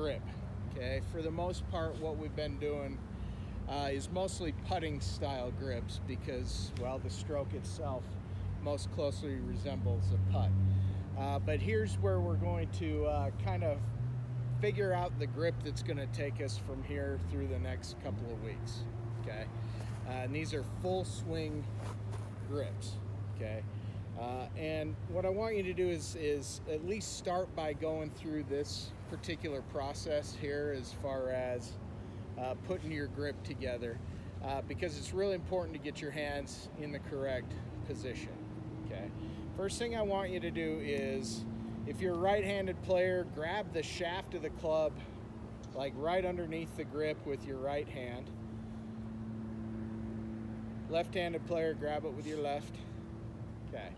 grip. Okay, for the most part, what we've been doing is mostly putting style grips because, well, the stroke itself most closely resembles a putt. But here's where we're going to kind of figure out the grip that's going to take us from here through the next couple of weeks. Okay, and these are full swing grips. Okay, and what I want you to do is at least start by going through this particular process here as far as putting your grip together, because it's really important to get your hands in the correct position. Okay, first thing I want you to do is, if you're a right-handed player, grab the shaft of the club like right underneath the grip with your right hand. Left-handed player, grab it with your left. Okay.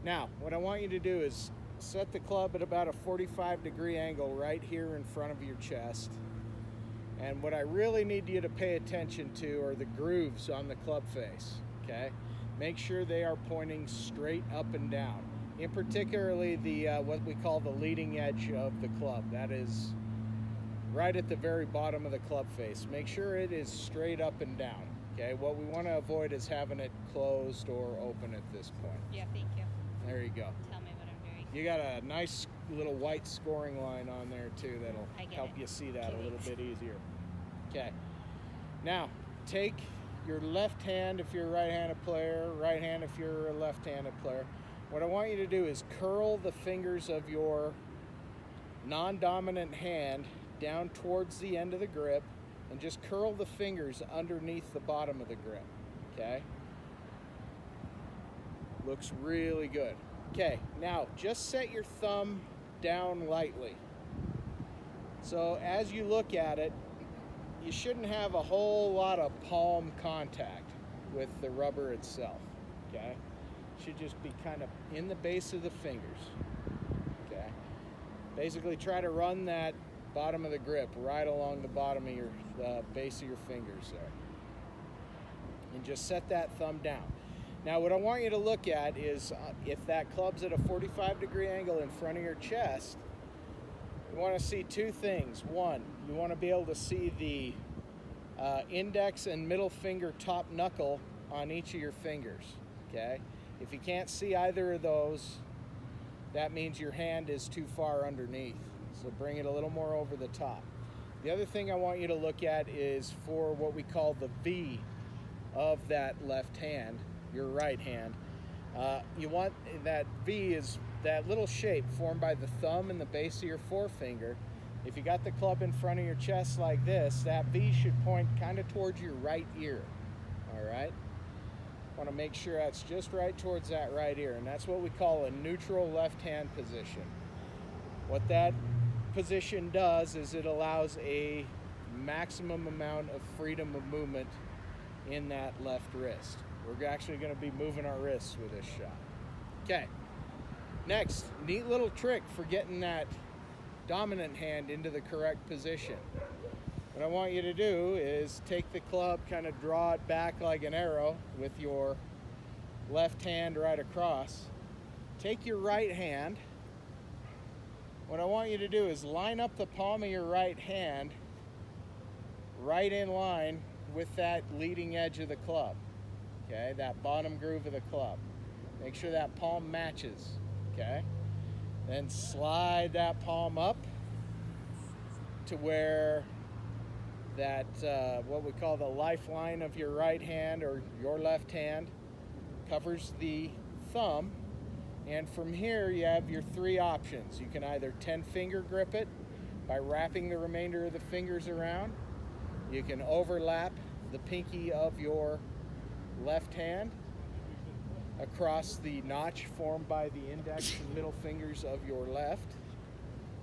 Now, what I want you to do is set the club at about a 45-degree angle right here in front of your chest. And what I really need you to pay attention to are the grooves on the club face. Okay? Make sure they are pointing straight up and down. In particularly the what we call the leading edge of the club. That is right at the very bottom of the club face. Make sure it is straight up and down. Okay, what we want to avoid is having it closed or open at this point. Yeah, thank you. There you go. Tell me what I'm doing. You got a nice little white scoring line on there too that'll help you see that a little bit easier. Okay, now take your left hand if you're a right-handed player, right hand if you're a left-handed player. What I want you to do is curl the fingers of your non-dominant hand down towards the end of the grip and just curl the fingers underneath the bottom of the grip. Okay? Looks really good. Okay, now just set your thumb down lightly. So as you look at it, you shouldn't have a whole lot of palm contact with the rubber itself. Okay? Should just be kind of in the base of the fingers. Okay? Basically try to run that bottom of the grip right along the bottom of your base of your fingers there. And just set that thumb down. Now what I want you to look at is if that club's at a 45-degree angle in front of your chest, you want to see two things. One, you want to be able to see the index and middle finger top knuckle on each of your fingers. Okay? If you can't see either of those, that means your hand is too far underneath. So bring it a little more over the top. The other thing I want you to look at is for what we call the V of that left hand, your right hand. You want that V is that little shape formed by the thumb and the base of your forefinger. If you got the club in front of your chest like this, that V should point kind of towards your right ear. All right? Want to make sure that's just right towards that right ear, and that's what we call a neutral left hand position. What that position does is it allows a maximum amount of freedom of movement in that left wrist. We're actually going to be moving our wrists with this shot. Okay, next, neat little trick for getting that dominant hand into the correct position. What I want you to do is take the club, kind of draw it back like an arrow with your left hand right across. Take your right hand. What I want you to do is line up the palm of your right hand right in line with that leading edge of the club. Okay, that bottom groove of the club. Make sure that palm matches. Okay, then slide that palm up to where that what we call the lifeline of your right hand or your left hand covers the thumb. And from here you have your three options. You can either 10-finger grip it by wrapping the remainder of the fingers around. You can overlap the pinky of your left hand across the notch formed by the index and middle fingers of your left,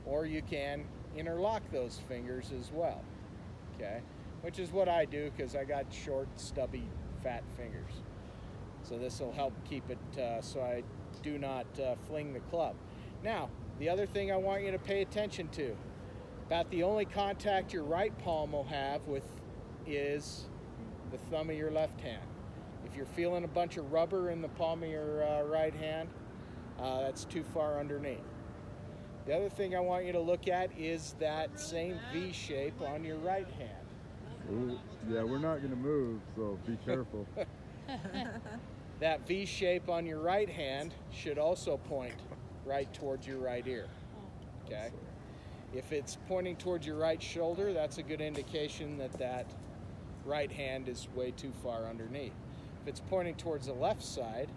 or you can interlock those fingers as well. Okay, which is what I do because I got short, stubby, fat fingers. So this will help keep it so I do not fling the club. Now, the other thing I want you to pay attention to, about the only contact your right palm will have with is the thumb of your left hand. If you're feeling a bunch of rubber in the palm of your right hand, that's too far underneath. The other thing I want you to look at is that same V shape on your right hand. Ooh, yeah, we're not going to move, so be careful. That V shape on your right hand should also point right towards your right ear. Okay? If it's pointing towards your right shoulder, that's a good indication that that right hand is way too far underneath. If it's pointing towards the left side,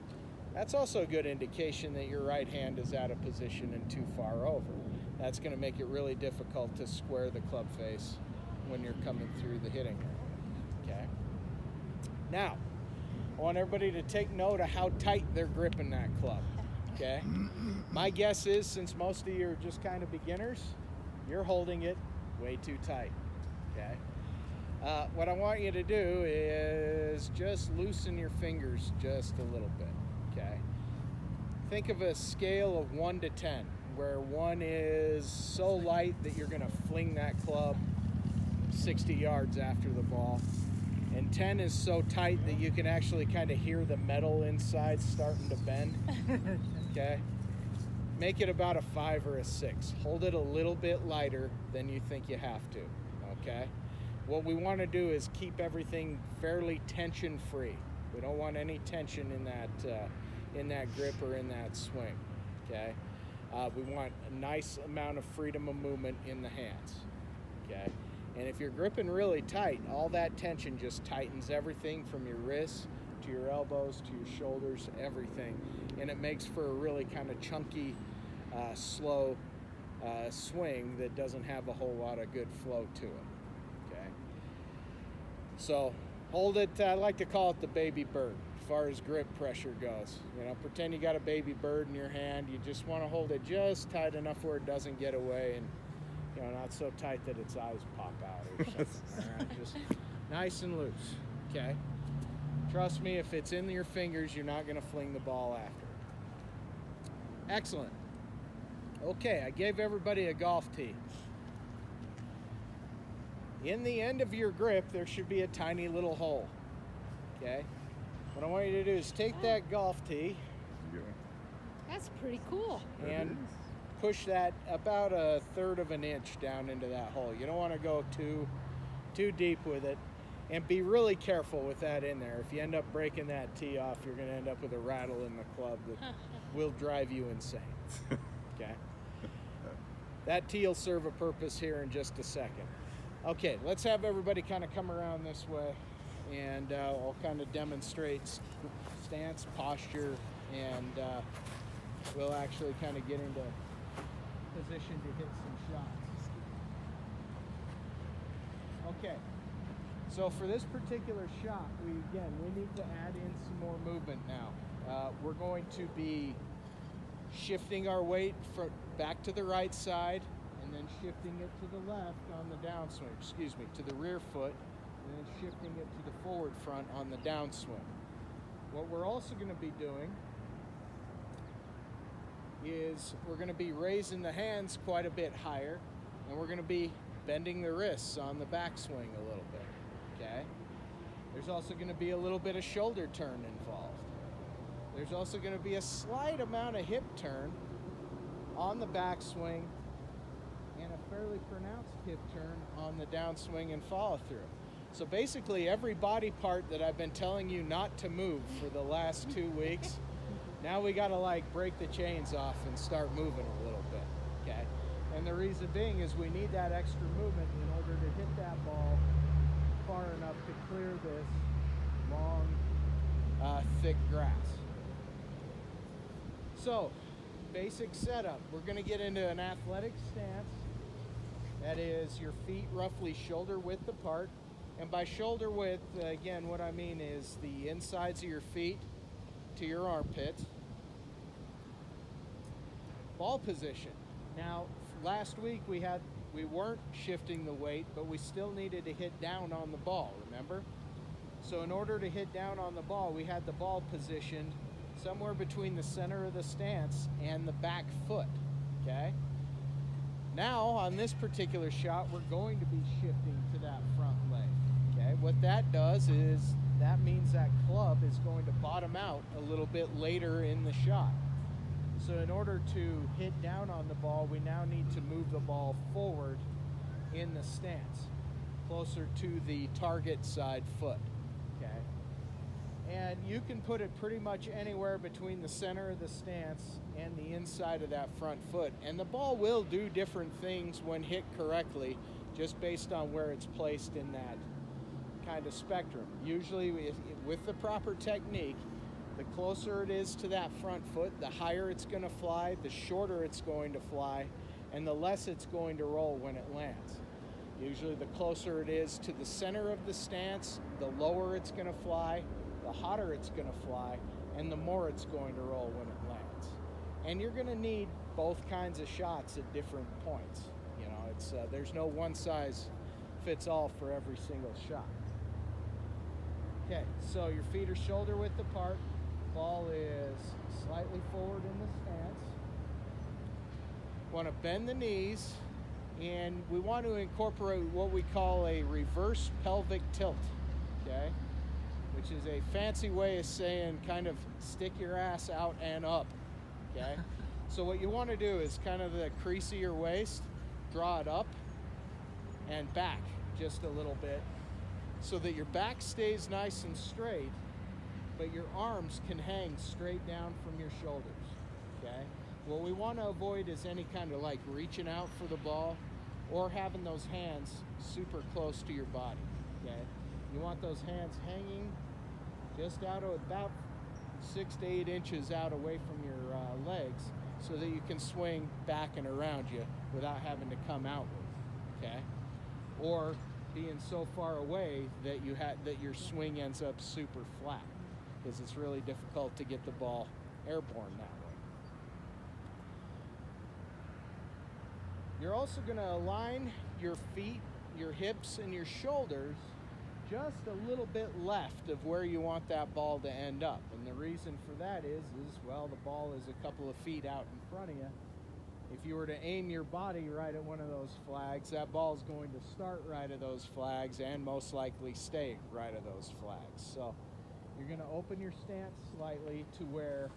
that's also a good indication that your right hand is out of position and too far over. That's going to make it really difficult to square the club face when you're coming through the hitting area. Okay? Now, I want everybody to take note of how tight they're gripping that club. Okay? My guess is, since most of you are just kind of beginners, you're holding it way too tight. Okay? What I want you to do is just loosen your fingers just a little bit. Okay? Think of a scale of 1 to 10, where 1 is so light that you're going to fling that club 60 yards after the ball, and 10 is so tight that you can actually kind of hear the metal inside starting to bend. Okay? Make it about a 5 or a 6. Hold it a little bit lighter than you think you have to. Okay? What we want to do is keep everything fairly tension-free. We don't want any tension in that grip or in that swing. Okay? We want a nice amount of freedom of movement in the hands. Okay? And if you're gripping really tight, all that tension just tightens everything from your wrists to your elbows to your shoulders, everything. And it makes for a really kind of chunky, slow swing that doesn't have a whole lot of good flow to it. Okay? So hold it, I like to call it the baby bird as far as grip pressure goes. You know, pretend you got a baby bird in your hand. You just want to hold it just tight enough where it doesn't get away, and you know, not so tight that its eyes pop out or something. All right? Just nice and loose. Okay? Trust me, if it's in your fingers, you're not going to fling the ball after it. Excellent. Okay, I gave everybody a golf tee. In the end of your grip, there should be a tiny little hole. Okay? What I want you to do is take that golf tee. That's pretty cool. And push that about 1/3 of an inch down into that hole. You don't want to go too deep with it. And be really careful with that in there. If you end up breaking that tee off, you're going to end up with a rattle in the club that will drive you insane. Okay? That tee will serve a purpose here in just a second. Okay, let's have everybody kind of come around this way, and I'll kind of demonstrate stance, posture, and we'll actually kind of get into position to hit some shots. Okay, so for this particular shot, we need to add in some more movement now. We're going to be shifting our weight back to the right side, and then shifting it to the left on the downswing, to the rear foot, and then shifting it to the forward front on the downswing. What we're also going to be doing is we're going to be raising the hands quite a bit higher, and we're going to be bending the wrists on the backswing a little bit, okay? There's also going to be a little bit of shoulder turn involved. There's also going to be a slight amount of hip turn on the backswing and a fairly pronounced hip turn on the downswing and follow through. So basically every body part that I've been telling you not to move for the last 2 weeks, now we got to like break the chains off and start moving a little bit, okay? And the reason being is we need that extra movement in order to hit that ball far enough to clear this long, thick grass. So, basic setup. We're going to get into an athletic stance. That is your feet roughly shoulder width apart. And by shoulder width, again, what I mean is the insides of your feet to your armpits. Ball position. Now, last week we weren't shifting the weight, but we still needed to hit down on the ball, remember? So in order to hit down on the ball, we had the ball positioned somewhere between the center of the stance and the back foot, okay? Now, on this particular shot, we're going to be shifting to that front leg, okay? What that does is that means that club is going to bottom out a little bit later in the shot. So in order to hit down on the ball, we now need to move the ball forward in the stance, closer to the target side foot, okay? And you can put it pretty much anywhere between the center of the stance and the inside of that front foot. And the ball will do different things when hit correctly, just based on where it's placed in that kind of spectrum. Usually with the proper technique, the closer it is to that front foot, the higher it's going to fly, the shorter it's going to fly, and the less it's going to roll when it lands. Usually the closer it is to the center of the stance, the lower it's going to fly, the hotter it's going to fly, and the more it's going to roll when it lands. And you're going to need both kinds of shots at different points. You know, it's there's no one size fits all for every single shot. Okay, so your feet are shoulder width apart. Ball is slightly forward in the stance. Want to bend the knees, and we want to incorporate what we call a reverse pelvic tilt, okay? Which is a fancy way of saying kind of stick your ass out and up, okay? So what you want to do is kind of the crease of your waist, draw it up and back just a little bit so that your back stays nice and straight, but your arms can hang straight down from your shoulders, okay? What we want to avoid is any kind of like reaching out for the ball or having those hands super close to your body, okay? You want those hands hanging just out of about 6 to 8 inches out away from your legs so that you can swing back and around you without having to come outward, okay? Or being so far away that that your swing ends up super flat, because it's really difficult to get the ball airborne that way. You're also going to align your feet, your hips, and your shoulders just a little bit left of where you want that ball to end up. And the reason for that is well, the ball is a couple of feet out in front of you. If you were to aim your body right at one of those flags, that ball is going to start right at those flags and most likely stay right at those flags. So you're going to open your stance slightly to where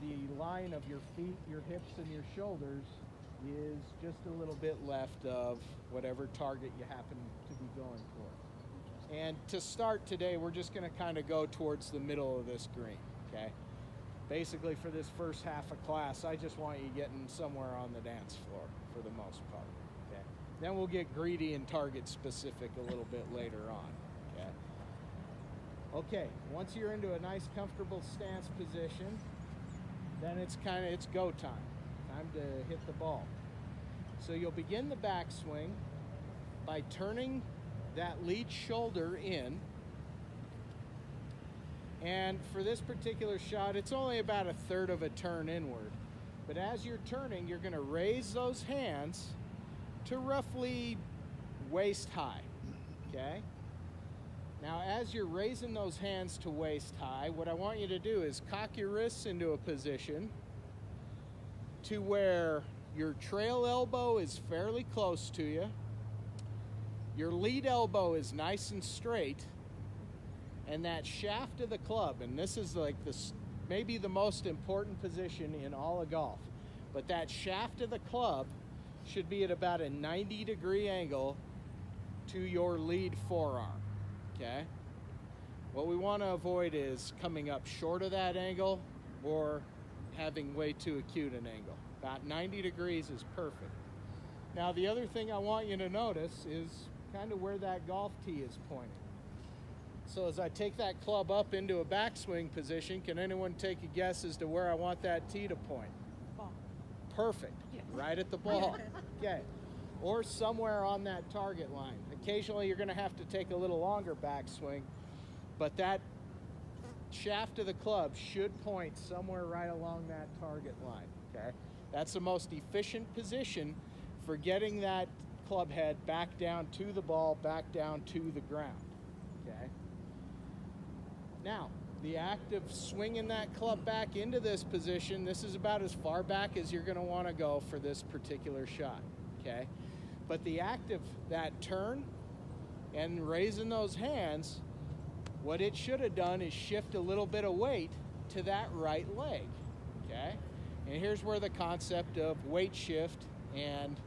the line of your feet, your hips, and your shoulders is just a little bit left of whatever target you happen to be going for. And to start today, we're just going to kind of go towards the middle of this green, okay? Basically, for this first half of class, I just want you getting somewhere on the dance floor for the most part, okay? Then we'll get greedy and target specific a little bit later on, okay? Okay, once you're into a nice comfortable stance position, then it's go time. Time to hit the ball. So you'll begin the backswing by turning that lead shoulder in. And for this particular shot, it's only about a third of a turn inward. But as you're turning, you're going to raise those hands to roughly waist high, okay? Now, as you're raising those hands to waist high, what I want you to do is cock your wrists into a position to where your trail elbow is fairly close to you, your lead elbow is nice and straight, and that shaft of the club, and this is like this maybe the most important position in all of golf, but that shaft of the club should be at about a 90-degree angle to your lead forearm, okay? What we want to avoid is coming up short of that angle or having way too acute an angle. About 90 degrees is perfect. Now, the other thing I want you to notice is kind of where that golf tee is pointing. So as I take that club up into a backswing position, can anyone take a guess as to where I want that tee to point? Ball. Perfect. Yes. Right at the ball. Okay. Or somewhere on that target line. Occasionally you're going to have to take a little longer backswing, but that shaft of the club should point somewhere right along that target line, okay? That's the most efficient position for getting that club head back down to the ball, back down to the ground, okay? Now, the act of swinging that club back into this position, this is about as far back as you're going to want to go for this particular shot, okay? But the act of that turn and raising those hands, what it should have done is shift a little bit of weight to that right leg, okay? And here's where the concept of weight shift and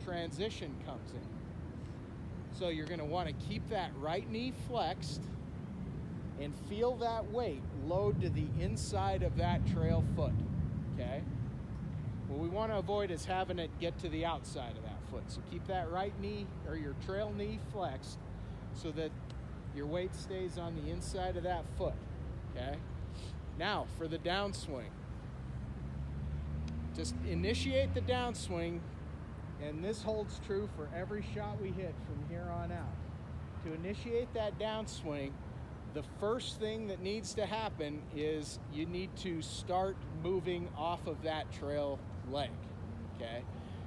transition comes in. So you're going to want to keep that right knee flexed and feel that weight load to the inside of that trail foot, okay? What we want to avoid is having it get to the outside of that foot. So keep that right knee or your trail knee flexed so that your weight stays on the inside of that foot, okay? Now for the downswing. Just initiate the downswing, and this holds true for every shot we hit from here on out. To initiate that downswing, the first thing that needs to happen is you need to start moving off of that trail leg, okay?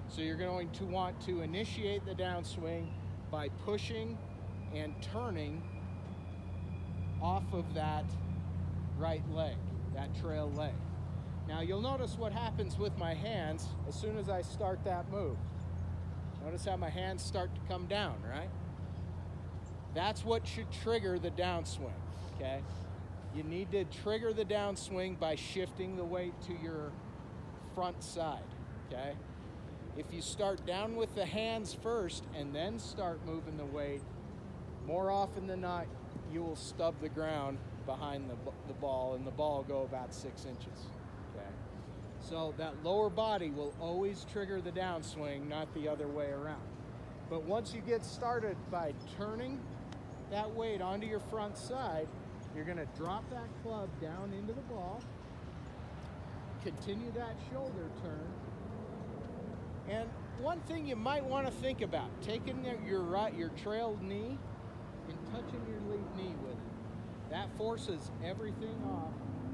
So you're going to want to initiate the downswing by pushing and turning off of that right leg, that trail leg. Now you'll notice what happens with my hands as soon as I start that move. Notice how my hands start to come down, right? That's what should trigger the downswing, okay? You need to trigger the downswing by shifting the weight to your front side, okay? If you start down with the hands first and then start moving the weight, more often than not, you will stub the ground behind the ball, and the ball will go about 6 inches, okay? So that lower body will always trigger the downswing, not the other way around. But once you get started by turning that weight onto your front side, you're going to drop that club down into the ball, continue that shoulder turn, and one thing you might want to think about, taking your trail knee and touching your lead knee with it. That forces everything off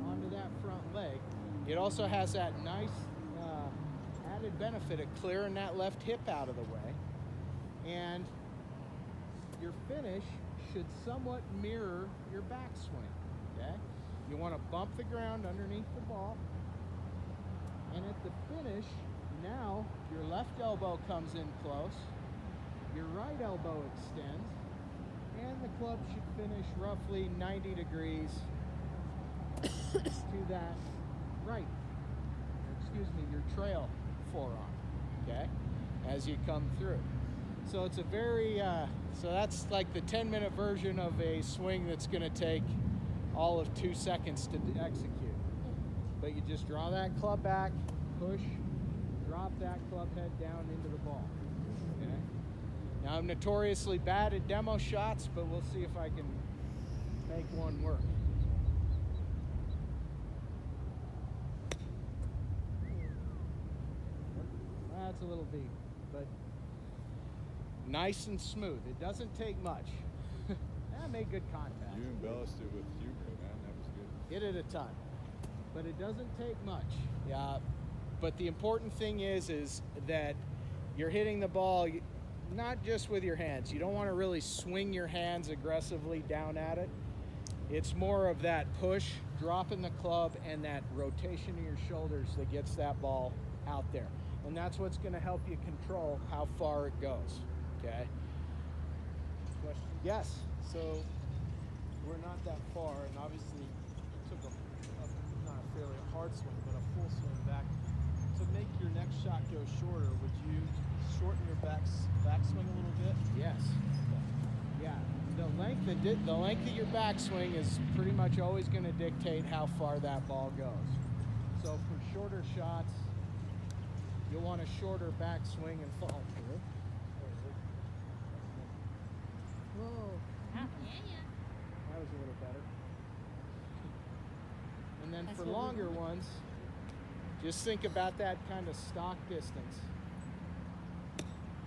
onto that front leg. It also has that nice added benefit of clearing that left hip out of the way. And your finish should somewhat mirror your backswing, okay? You want to bump the ground underneath the ball. And at the finish, now your left elbow comes in close, your right elbow extends, and the club should finish roughly 90 degrees to that right, your trail forearm, okay, as you come through. So it's a very, so that's like the 10-minute version of a swing that's going to take all of 2 seconds to execute. But you just draw that club back, push, drop that club head down into the ball, okay? Now I'm notoriously bad at demo shots, but we'll see if I can make one work. That's a little deep, but nice and smooth. It doesn't take much. I made good contact. You embellished it with humor, man. That was good. Hit it a ton, but it doesn't take much. Yeah, but the important thing is that you're hitting the ball not just with your hands. You don't want to really swing your hands aggressively down at it. It's more of that push, dropping the club, and that rotation of your shoulders that gets that ball out there. And that's what's going to help you control how far it goes, okay? Question. Yes. So we're not that far, and obviously you took not a fairly hard swing, but a full swing back. To make your next shot go shorter, would you shorten your backswing a little bit? Yes. Yeah. The length of your backswing is pretty much always going to dictate how far that ball goes. So for shorter shots, you'll want a shorter backswing and fall through. Whoa. That was a little better. And then for longer ones, just think about that kind of stock distance.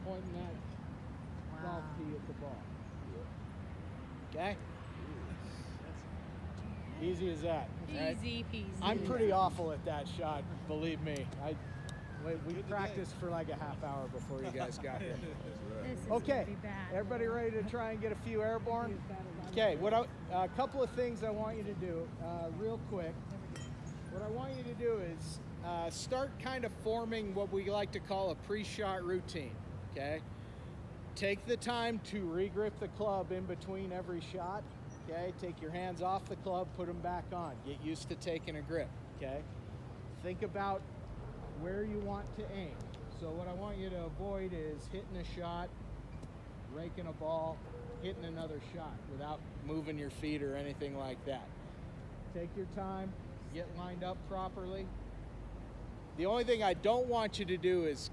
Pointing that golf tee at the ball. Okay? Easy as that. Right? Easy peasy. I'm pretty awful at that shot, believe me. We practiced for like a half hour before you guys got here. This is Okay, gonna be bad. everybody ready to try and get a few airborne? Okay, a couple of things I want you to do real quick. What I want you to do is start kind of forming what we like to call a pre-shot routine, okay? Take the time to regrip the club in between every shot, okay? Take your hands off the club, put them back on. Get used to taking a grip, okay? think about where you want to aim. So what I want you to avoid is hitting a shot, raking a ball, hitting another shot without moving your feet or anything like that. Take your time, get lined up properly. The only thing I don't want you to do is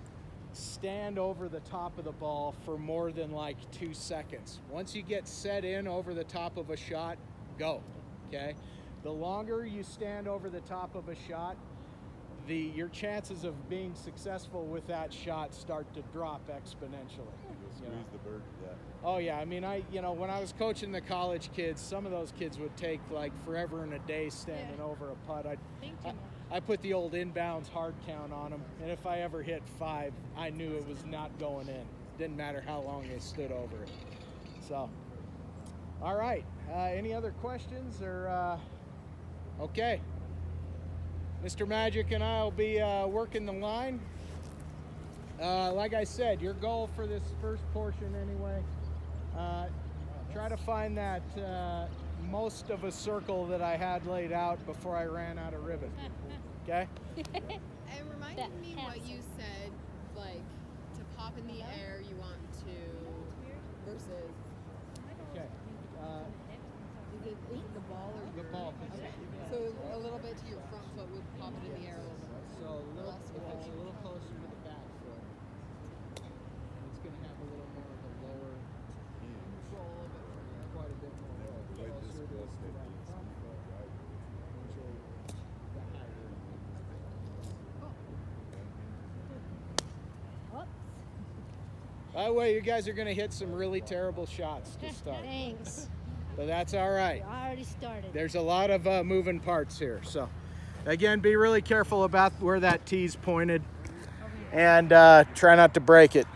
stand over the top of the ball for more than like 2 seconds. Once you get set in over the top of a shot, go, okay? The longer you stand over the top of a shot, your chances of being successful with that shot start to drop exponentially. You'll squeeze the bird to death. Oh yeah, I mean, when I was coaching the college kids, some of those kids would take like forever and a day standing over a putt. I put the old inbounds hard count on them, and if I ever hit 5, I knew it was not going in. Didn't matter how long they stood over it. So, all right. Any other questions or? Okay. Mr. Magic and I will be working the line. Like I said, your goal for this first portion anyway, try to find that most of a circle that I had laid out before I ran out of ribbon. Okay? And remind me what you said, like to pop in the air you want to versus. Okay. Is it the ball or The ball position. So a little bit to your front foot would pop it in the air a little bit. So if it's a little closer to the back foot, it's going to have a little more of a lower Roll a bit further. quite a bit more roll. The way this Closer to goes, that it needs front to foot, go right. usually the higher. By the way, you guys are going to hit some really terrible shots to start. Thanks. But that's all right. I already started. There's a lot of moving parts here. So, again, be really careful about where that tee's pointed and try not to break it.